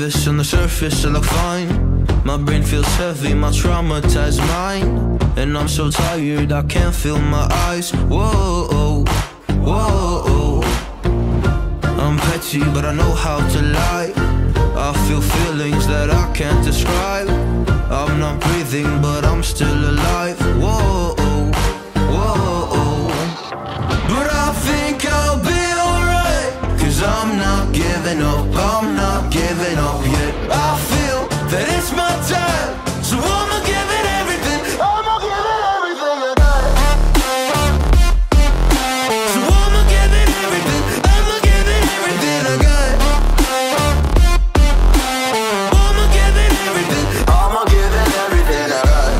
worthless. On the surface I look fine. My brain feels heavy, my traumatized mind. And I'm so tired, I can't feel my eyes. Whoa, whoa. I'm petty, but I know how to lie. I feel feelings that I can't describe. I'm not breathing, but I'm still alive. Whoa, whoa. But I think I'll be alright, 'cause I'm not giving up, I'm not giving up yet. I feel that it's my time, so I'ma give it everything. I'ma give it everything I got. So I'ma give it everything. I'ma give it everything I got. I'ma give it everything. I'ma give it everything I got.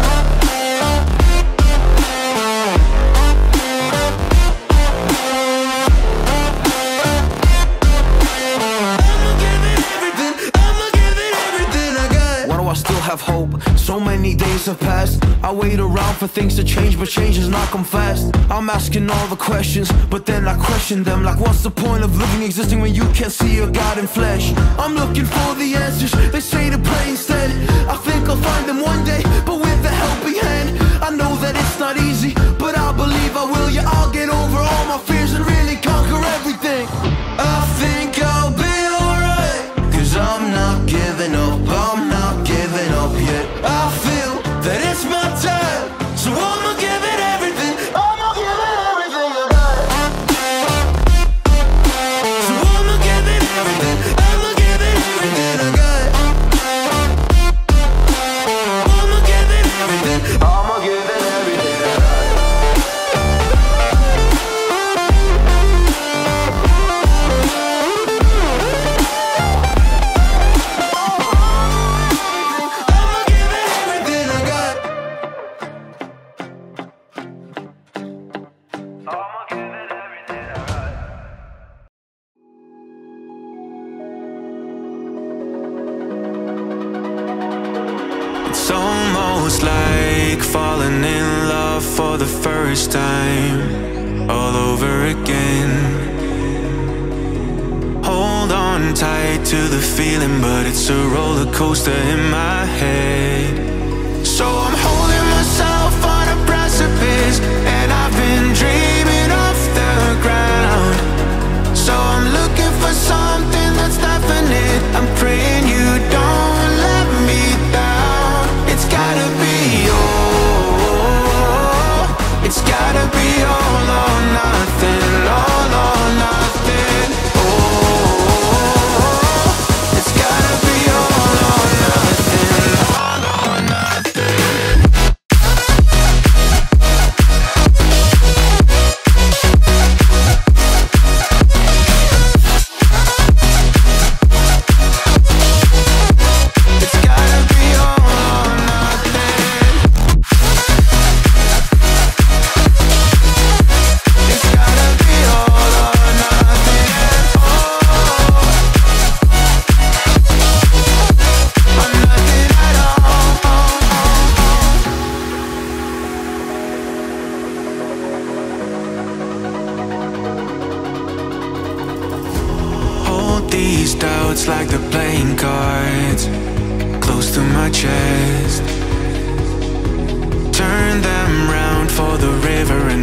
I'ma give it everything. I'ma give it everything I got. Why do I still have hope? So many days have passed. I wait around for things to change, but change has not come fast. I'm asking all the questions, but then I question them. Like, what's the point of living, existing when you can't see your God in flesh? I'm looking for the answers, they say to pray instead. I think I'll find them one day, but with a helping hand. I know that it's not easy, but I believe I will. Yeah, I'll get over all my fears and really conquer everything. I think I'll be alright, 'cause I'm not giving up, I'm not giving up yet. I feel that it's my time, so I'ma give it everything. I'ma give it everything I got. So I'ma give it everything. I'ma give it everything I got. I'ma give it everything. I'ma give it everything I got. I'ma give it everything I got. I'ma give it everything I got. It's almost like falling in love for the first time, all over again. Hold on tight to the feeling, but it's a roller coaster in my head. So I'm holding myself on a precipice, and I've been dreaming off the ground. So I'm looking for something that's definite. I'm praying you don't let me down. It's gotta be all. It's gotta be all or nothing. All or nothing. Oh, it's gotta be all or nothing. All or nothing. It's gotta be all or nothing. It's gotta be all or nothing. Oh, or nothing at all. Hold these doubts like they're playing cards, close to my chest. Turn them round for the river and